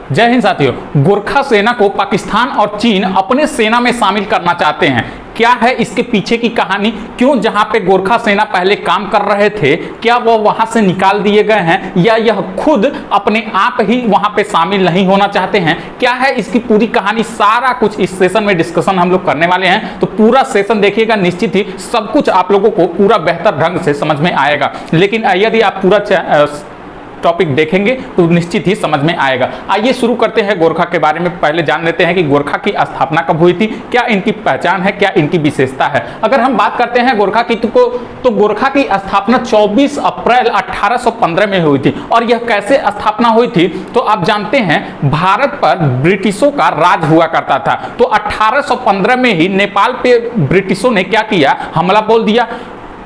जय हिंद साथियों। गोरखा सेना को पाकिस्तान और चीन अपने सेना में शामिल करना चाहते हैं। क्या है इसके पीछे की कहानी? क्यों जहां पे गोरखा सेना पहले काम कर रहे थे, क्या वो वहां से निकाल दिए गए हैं, या यह खुद अपने आप ही वहां पे शामिल नहीं होना चाहते हैं? क्या है इसकी पूरी कहानी? सारा कुछ इस सेशन में डिस्कशन हम लोग करने वाले हैं, तो पूरा सेशन देखिएगा, निश्चित ही सब कुछ आप लोगों को पूरा बेहतर ढंग से समझ में आएगा। लेकिन यदि आप पूरा टॉपिक देखेंगे तो निश्चित ही समझ में आएगा। आइए शुरू करते हैं। गोरखा के बारे में पहले जान लेते हैं कि गोरखा की स्थापना कब हुई थी, क्या इनकी पहचान है, क्या इनकी विशेषता है। अगर हम बात करते हैं गोरखा की तो गोरखा की स्थापना 24 अप्रैल 1815 में हुई थी। और यह कैसे स्थापना हुई थी तो आप जानते हैं, भारत पर ब्रिटिशों का राज हुआ करता था। तो 1815 में ही नेपाल पे ब्रिटिशों ने क्या किया, हमला बोल दिया।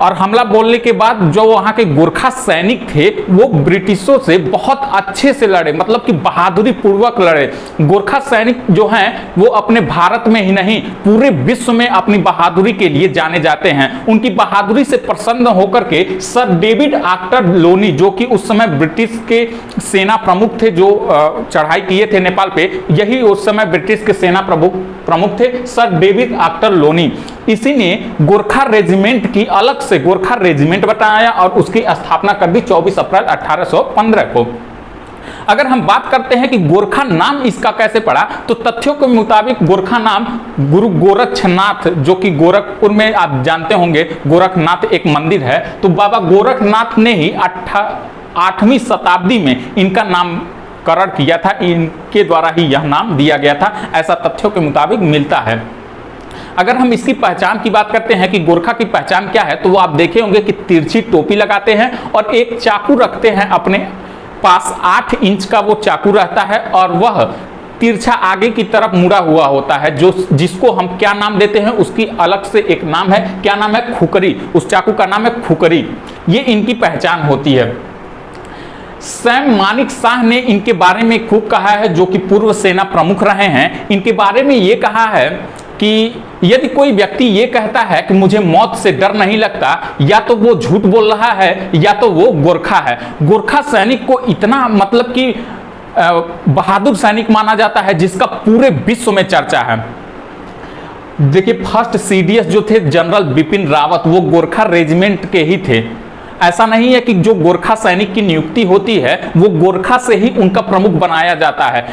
और हमला बोलने के बाद जो वहाँ के गोरखा सैनिक थे वो ब्रिटिशों से बहुत अच्छे से लड़े, मतलब कि बहादुरी पूर्वक लड़े। गोरखा सैनिक जो हैं वो अपने भारत में ही नहीं पूरे विश्व में अपनी बहादुरी के लिए जाने जाते हैं। उनकी बहादुरी से प्रसन्न होकर के सर डेविड आर्टर लोनी, जो कि उस समय ब्रिटिश के सेना प्रमुख थे, जो चढ़ाई किए थे नेपाल पे, यही उस समय ब्रिटिश के सेना प्रमुख थे, सर डेविड आर्टर लोनी। इसी ने गोरखा रेजिमेंट की अलग से गोरखा रेजिमेंट बताया और उसकी स्थापना कर दी 24 अप्रैल 1815 को। अगर हम बात करते हैं कि गोरखा नाम इसका कैसे पड़ा, तो तथ्यों के मुताबिक गोरखा नाम गुरु गोरक्षनाथ, जो कि गोरखपुर में आप जानते होंगे गोरखनाथ एक मंदिर है, तो बाबा गोरखनाथ ने ही 8वीं शताब्दी में इनका नामकरण किया था। इनके द्वारा ही यह नाम दिया गया था, ऐसा तथ्यों के मुताबिक मिलता है। अगर हम इसकी पहचान की बात करते हैं कि गोरखा की पहचान क्या है, तो वो आप देखे होंगे कि तिरछी टोपी लगाते हैं और एक चाकू रखते हैं अपने पास। 8 इंच का वो चाकू रहता है और वह तिरछा आगे की तरफ मुड़ा हुआ होता है, जिसको हम क्या नाम देते हैं, उसकी अलग से एक नाम है। क्या नाम है? खुकरी। उस चाकू का नाम है खुकरी। ये इनकी पहचान होती है। सैम मानिक शाह ने इनके बारे में खूब कहा है, जो कि पूर्व सेना प्रमुख रहे हैं। इनके बारे में ये कहा है कि यदि कोई व्यक्ति ये कहता है कि मुझे मौत से डर नहीं लगता, या तो वो झूठ बोल रहा है या तो वो गोरखा है। गोरखा सैनिक को इतना मतलब कि बहादुर सैनिक माना जाता है जिसका पूरे विश्व में चर्चा है। देखिए, फर्स्ट सीडीएस जो थे जनरल बिपिन रावत, वो गोरखा रेजिमेंट के ही थे। ऐसा नहीं है कि जो गोरखा सैनिक की नियुक्ति होती है वो गोरखा से ही उनका प्रमुख बनाया जाता है।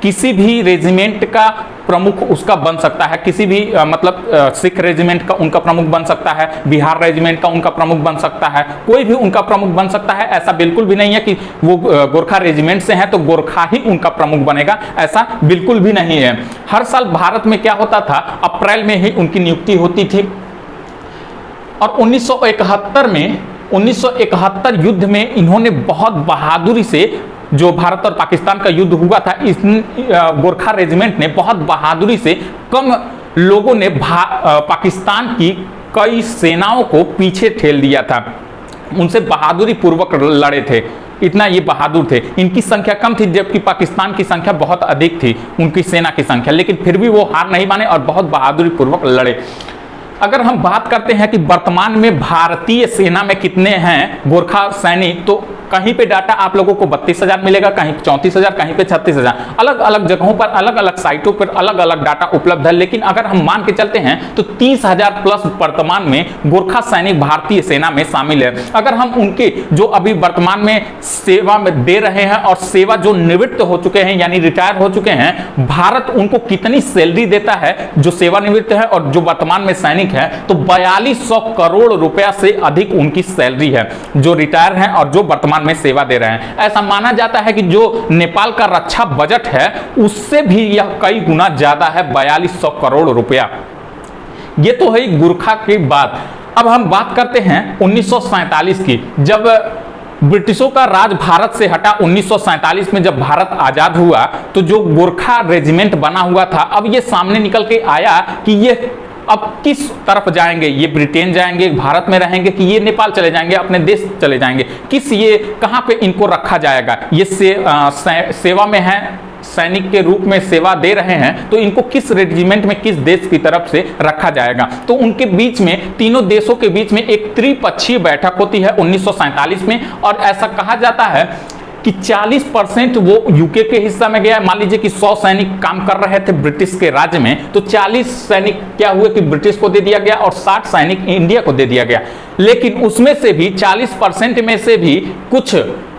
किसी भी रेजिमेंट का प्रमुख उसका बन सकता है, किसी भी मतलब सिख रेजिमेंट का उनका प्रमुख बन सकता है, बिहार रेजिमेंट का उनका प्रमुख बन सकता है, कोई भी उनका प्रमुख बन सकता है। ऐसा बिल्कुल भी नहीं है कि वो गोरखा रेजिमेंट से हैं तो गोरखा ही उनका प्रमुख बनेगा, ऐसा बिल्कुल भी नहीं है। हर साल भारत में क्या होता था, अप्रैल में ही उनकी नियुक्ति होती थी। और 1971 युद्ध में इन्होंने बहुत बहादुरी से, जो भारत और पाकिस्तान का युद्ध हुआ था, इस गोरखा रेजिमेंट ने बहुत बहादुरी से, कम लोगों ने पाकिस्तान की कई सेनाओं को पीछे ठेल दिया था। उनसे बहादुरी पूर्वक लड़े थे, इतना ये बहादुर थे। इनकी संख्या कम थी जबकि पाकिस्तान की संख्या बहुत अधिक थी, उनकी सेना की संख्या, लेकिन फिर भी वो हार नहीं माने और बहुत बहादुरी पूर्वक लड़े। अगर हम बात करते हैं कि वर्तमान में भारतीय सेना में कितने हैं गोरखा सैनिक, तो कहीं पे डाटा आप लोगों को 32,000 मिलेगा, कहीं 34,000, कहीं पे 36,000। अलग अलग जगहों पर, अलग अलग साइटों पर अलग अलग डाटा उपलब्ध है। लेकिन अगर हम मान के चलते हैं तो 30,000 प्लस वर्तमान में गोरखा सैनिक भारतीय सेना में शामिल है। अगर हम उनके जो अभी वर्तमान में सेवा में दे रहे हैं और सेवा जो निवृत्त हो चुके हैं यानी रिटायर हो चुके हैं, भारत उनको कितनी सैलरी देता है जो सेवानिवृत्त है और जो वर्तमान में सैनिक है, तो 4200 करोड़ रुपया से अधिक उनकी सैलरी है, जो रिटायर हैं और जो वर्तमान में सेवा दे रहे हैं। ऐसा माना जाता है कि जो नेपाल का रक्षा बजट है उससे भी यह कई गुना ज्यादा है, 4200 करोड़ रुपया। ये तो है गोरखा की बात। अब हम बात करते हैं 1947 की, जब ब्रिटिशों का राज भारत से हटा। 1947 में जब भारत आजाद हुआ तो जो गोरखा रेजिमेंट बना हुआ था, अब ये सामने निकल के आया कि ये अब किस तरफ जाएंगे, ये ब्रिटेन जाएंगे, भारत में रहेंगे, कि ये नेपाल चले जाएंगे, अपने देश चले जाएंगे, किस ये कहाँ पे इनको रखा जाएगा। ये सेवा में है, सैनिक के रूप में सेवा दे रहे हैं, तो इनको किस रेजिमेंट में, किस देश की तरफ से रखा जाएगा। तो उनके बीच में, तीनों देशों के बीच में एक त्रिपक्षीय बैठक होती है 1947 में। और ऐसा कहा जाता है कि 40% वो यूके के हिस्सा में गया। मान लीजिए कि 100 सैनिक काम कर रहे थे ब्रिटिश के राज्य में, तो 40 सैनिक क्या हुए कि ब्रिटिश को दे दिया गया और 60 सैनिक इंडिया को दे दिया गया। लेकिन उसमें से भी 40% में से भी कुछ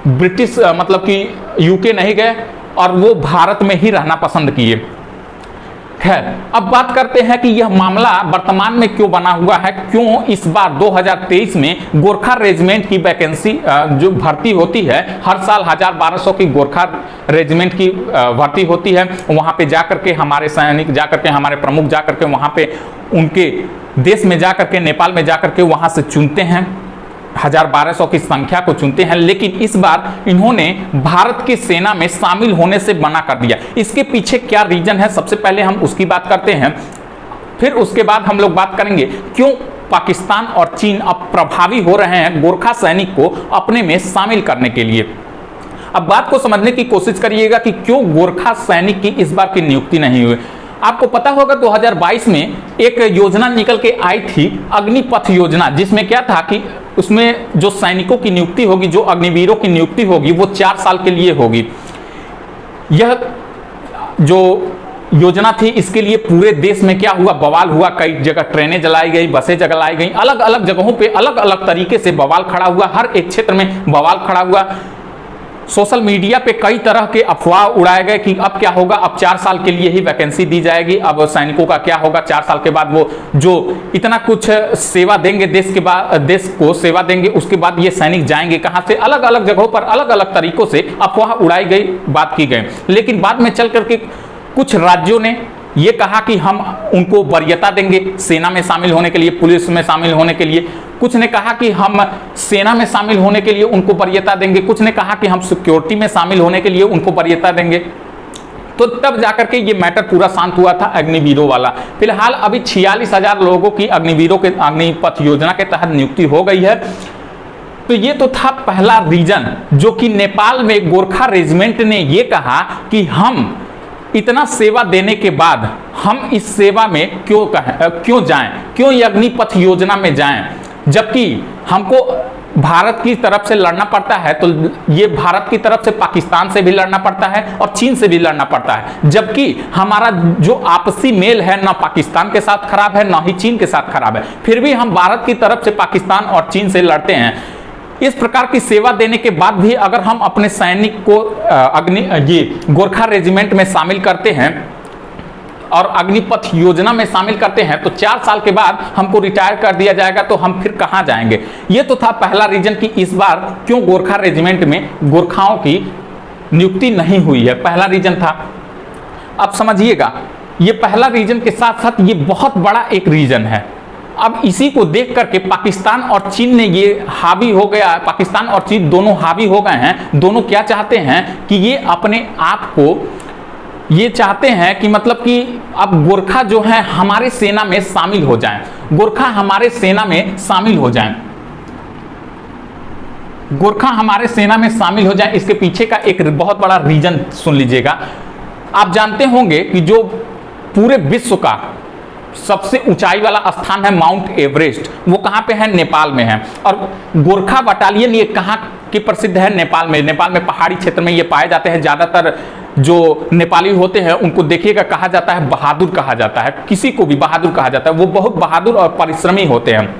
ब्रिटिश मतलब कि यूके नहीं गए और वो भारत में ही रहना पसंद किए। खैर, अब बात करते हैं कि यह मामला वर्तमान में क्यों बना हुआ है, क्यों इस बार 2023 में गोरखा रेजिमेंट की वैकेंसी जो भर्ती होती है, हर साल 1000-1200 की गोरखा रेजिमेंट की भर्ती होती है। वहाँ पे जाकर के हमारे सैनिक जाकर के, हमारे प्रमुख जाकर के वहाँ पे उनके देश में जाकर के, नेपाल में जाकर के वहाँ से चुनते हैं, 1000-1200 की संख्या को चुनते हैं। लेकिन इस बार इन्होंने भारत की सेना में शामिल होने से मना कर दिया। इसके पीछे क्या रीजन है, सबसे पहले हम उसकी बात करते हैं, फिर उसके बाद हम लोग बात करेंगे क्यों पाकिस्तान और चीन अब प्रभावी हो रहे हैं गोरखा सैनिक को अपने में शामिल करने के लिए। अब बात को समझने की कोशिश करिएगा कि क्यों गोरखा सैनिक की इस बार की नियुक्ति नहीं हुई। आपको पता होगा 2022 में एक योजना निकल के आई थी, अग्निपथ योजना, जिसमें क्या था कि उसमें जो सैनिकों की नियुक्ति होगी, जो अग्निवीरों की नियुक्ति होगी, वो 4 साल के लिए होगी। यह जो योजना थी, इसके लिए पूरे देश में क्या हुआ, बवाल हुआ। कई जगह ट्रेनें जलाई गई, बसें जलाई गई, अलग अलग जगहों पे अलग अलग तरीके से बवाल खड़ा हुआ, हर एक क्षेत्र में बवाल खड़ा हुआ। सोशल मीडिया पे कई तरह के अफवाह उड़ाए गए कि अब क्या होगा, अब 4 साल के लिए ही वैकेंसी दी जाएगी, अब सैनिकों का क्या होगा, 4 साल के बाद वो जो इतना कुछ सेवा देंगे, देश को सेवा देंगे, उसके बाद ये सैनिक जाएंगे कहाँ से। अलग अलग जगहों पर अलग अलग तरीकों से अफवाह उड़ाई गई, बात की गई। लेकिन बाद में चल करके कुछ राज्यों ने ये कहा कि हम उनको वरीयता देंगे सेना में शामिल होने के लिए, पुलिस में शामिल होने के लिए। कुछ ने कहा कि हम सेना में शामिल होने के लिए उनको वरीयता देंगे, कुछ ने कहा कि हम सिक्योरिटी में शामिल होने के लिए उनको वरीयता देंगे। तो तब जाकर के ये मैटर पूरा शांत हुआ था अग्निवीरों वाला। फिलहाल अभी 46,000 लोगों की अग्निवीरों के अग्निपथ योजना के तहत नियुक्ति हो गई है। तो ये तो था पहला रीजन, जो कि नेपाल में गोरखा रेजिमेंट ने ये कहा कि हम इतना सेवा देने के बाद हम इस सेवा में क्यों जाएं, क्यों ये अग्निपथ योजना में जाएं, जबकि हमको भारत की तरफ से लड़ना पड़ता है। तो ये भारत की तरफ से पाकिस्तान से भी लड़ना पड़ता है और चीन से भी लड़ना पड़ता है, जबकि हमारा जो आपसी मेल है ना पाकिस्तान के साथ खराब है ना ही चीन के साथ खराब है, फिर भी हम भारत की तरफ से पाकिस्तान और चीन से लड़ते हैं। इस प्रकार की सेवा देने के बाद भी अगर हम अपने सैनिक को ये गोरखा रेजिमेंट में शामिल करते हैं और अग्निपथ योजना में शामिल करते हैं, तो 4 साल के बाद हमको रिटायर कर दिया जाएगा, तो हम फिर कहाँ जाएंगे। ये तो था पहला रीजन कि इस बार क्यों गोरखा रेजिमेंट में गोरखाओं की नियुक्ति नहीं हुई है, पहला रीजन था। अब समझिएगा, ये पहला रीजन के साथ साथ ये बहुत बड़ा एक रीजन है। अब इसी को देख करके पाकिस्तान और चीन ने ये हावी हो गया, पाकिस्तान और चीन दोनों हावी हो गए हैं। दोनों क्या चाहते हैं कि ये अपने आप को ये चाहते हैं कि मतलब कि अब गोरखा जो है हमारे सेना में शामिल हो जाएं, गोरखा हमारे सेना में शामिल हो जाएं, गोरखा हमारे सेना में शामिल हो जाएं। इसके पीछे का एक बहुत बड़ा रीजन सुन लीजिएगा। आप जानते होंगे कि जो पूरे विश्व का सबसे ऊंचाई वाला स्थान है माउंट एवरेस्ट, वो कहाँ पे है, नेपाल में है। और गोरखा बटालियन ये कहाँ की प्रसिद्ध है, नेपाल में। नेपाल में पहाड़ी क्षेत्र में ये पाए जाते हैं। ज़्यादातर जो नेपाली होते हैं उनको देखिएगा कहा जाता है बहादुर कहा जाता है, किसी को भी बहादुर कहा जाता है, वो बहुत बहादुर और परिश्रमी होते हैं।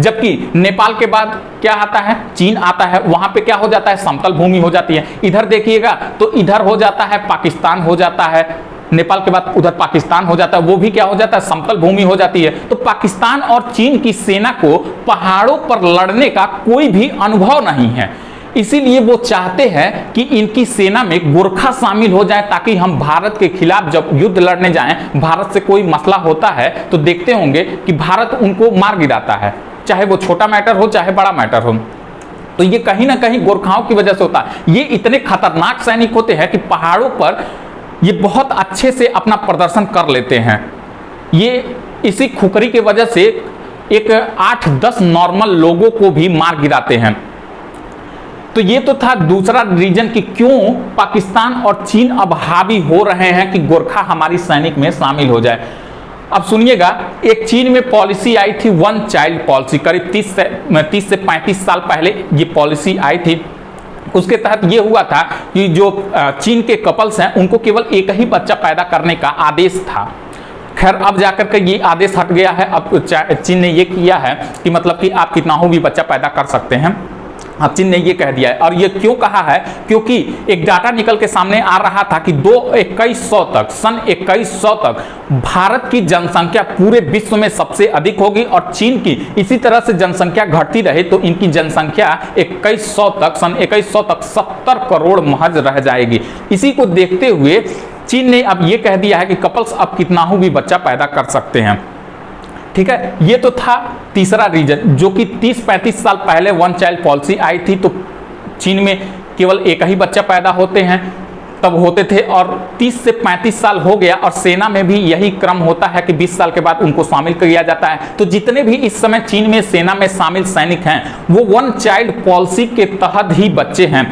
जबकि नेपाल के बाद क्या आता है, चीन आता है, वहाँ पे क्या हो जाता है, समतल भूमि हो जाती है। इधर देखिएगा तो इधर हो जाता है पाकिस्तान हो जाता है, नेपाल के बाद उधर पाकिस्तान हो जाता है, वो भी क्या हो जाता है, समतल भूमि हो जाती है। तो पाकिस्तान और चीन की सेना को पहाड़ों पर लड़ने का कोई भी अनुभव नहीं है, इसीलिए वो चाहते हैं कि इनकी सेना में गोरखा शामिल हो जाए, ताकि हम भारत के खिलाफ जब युद्ध लड़ने जाएं, भारत से कोई मसला होता है तो देखते होंगे कि भारत उनको मार गिराता है, चाहे वो छोटा मैटर हो चाहे बड़ा मैटर हो। तो ये कहीं ना कहीं गोरखाओं की वजह से होता है। ये इतने खतरनाक सैनिक होते हैं कि पहाड़ों पर ये बहुत अच्छे से अपना प्रदर्शन कर लेते हैं। ये इसी खुकरी के वजह से एक 8-10 नॉर्मल लोगों को भी मार गिराते हैं। तो ये तो था दूसरा रीजन कि क्यों पाकिस्तान और चीन अब हावी हो रहे हैं कि गोरखा हमारी सैनिक में शामिल हो जाए। अब सुनिएगा, एक चीन में पॉलिसी आई थी, वन चाइल्ड पॉलिसी, करीब 30 से 35 साल पहले ये पॉलिसी आई थी। उसके तहत ये हुआ था कि जो चीन के कपल्स हैं उनको केवल एक ही बच्चा पैदा करने का आदेश था। खैर अब जाकर के ये आदेश हट गया है। अब चीन ने ये किया है कि मतलब कि आप कितना हो भी बच्चा पैदा कर सकते हैं। अब चीन ने ये कह दिया है। और ये क्यों कहा है? क्योंकि एक डाटा निकल के सामने आ रहा था कि सन 2100 तक भारत की जनसंख्या पूरे विश्व में सबसे अधिक होगी और चीन की इसी तरह से जनसंख्या घटती रहे तो इनकी जनसंख्या सन 2100 तक 70 करोड़ महज रह जाएगी। इसी को देखते हुए चीन ने अब ये कह दिया है कि कपल्स अब कितना हो भी बच्चा पैदा कर सकते हैं। ठीक है, ये तो था तीसरा रीजन, जो कि 30-35 साल पहले वन चाइल्ड पॉलिसी आई थी तो चीन में केवल एक ही बच्चा पैदा होते हैं तब होते थे, और 30 से 35 साल हो गया और सेना में भी यही क्रम होता है कि 20 साल के बाद उनको शामिल किया जाता है। तो जितने भी इस समय चीन में सेना में शामिल सैनिक हैं वो वन चाइल्ड पॉलिसी के तहत ही बच्चे हैं,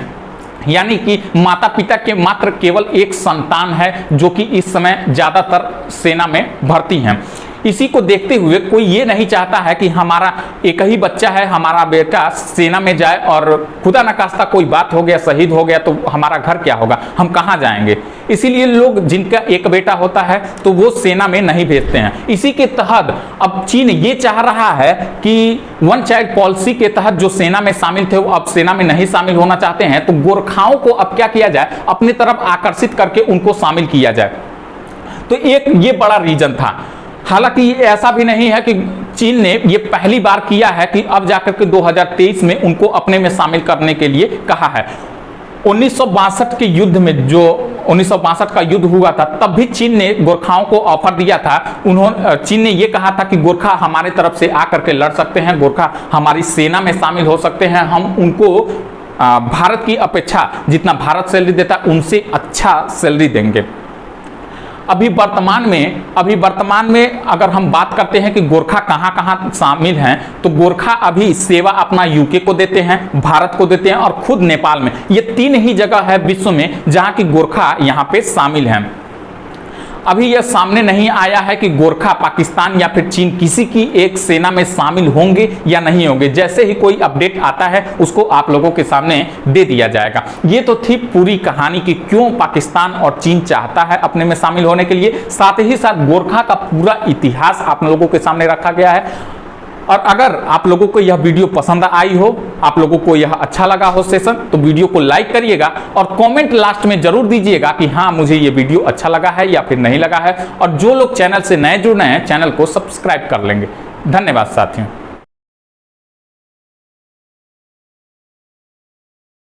यानी कि माता पिता के मात्र केवल एक संतान है जो कि इस समय ज्यादातर सेना में भर्ती हैं। इसी को देखते हुए कोई ये नहीं चाहता है कि हमारा एक ही बच्चा है, हमारा बेटा सेना में जाए और खुदा न खास्ता कोई बात हो गया, शहीद हो गया तो हमारा घर क्या होगा, हम कहाँ जाएंगे। इसीलिए लोग जिनका एक बेटा होता है तो वो सेना में नहीं भेजते हैं। इसी के तहत अब चीन ये चाह रहा है कि वन चाइल्ड पॉलिसी के तहत जो सेना में शामिल थे वो अब सेना में नहीं शामिल होना चाहते हैं, तो गोरखाओं को अब क्या किया जाए, अपनी तरफ आकर्षित करके उनको शामिल किया जाए। तो एक ये बड़ा रीजन था। हालांकि ये ऐसा भी नहीं है कि चीन ने ये पहली बार किया है कि अब जाकर के 2023 में उनको अपने में शामिल करने के लिए कहा है। 1962 के युद्ध में, जो 1962 का युद्ध हुआ था, तब भी चीन ने गोरखाओं को ऑफर दिया था। चीन ने ये कहा था कि गोरखा हमारे तरफ से आकर के लड़ सकते हैं, गोरखा हमारी सेना में शामिल हो सकते हैं, हम उनको भारत की अपेक्षा जितना भारत सैलरी देता है उनसे अच्छा सैलरी देंगे। अभी वर्तमान में अगर हम बात करते हैं कि गोरखा कहाँ कहाँ शामिल हैं, तो गोरखा अभी सेवा अपना यूके को देते हैं, भारत को देते हैं और खुद नेपाल में। ये 3 ही जगह है विश्व में जहाँ की गोरखा यहाँ पे शामिल हैं। अभी यह सामने नहीं आया है कि गोरखा पाकिस्तान या फिर चीन किसी की एक सेना में शामिल होंगे या नहीं होंगे। जैसे ही कोई अपडेट आता है उसको आप लोगों के सामने दे दिया जाएगा। ये तो थी पूरी कहानी कि क्यों पाकिस्तान और चीन चाहता है अपने में शामिल होने के लिए। साथ ही साथ गोरखा का पूरा इतिहास आप लोगों के सामने रखा गया है। और अगर आप लोगों को यह वीडियो पसंद आई हो, आप लोगों को यह अच्छा लगा हो सेशन, तो वीडियो को लाइक करिएगा और कमेंट लास्ट में जरूर दीजिएगा कि हाँ मुझे ये वीडियो अच्छा लगा है या फिर नहीं लगा है। और जो लोग चैनल से नए जुड़े हैं चैनल को सब्सक्राइब कर लेंगे। धन्यवाद साथियों।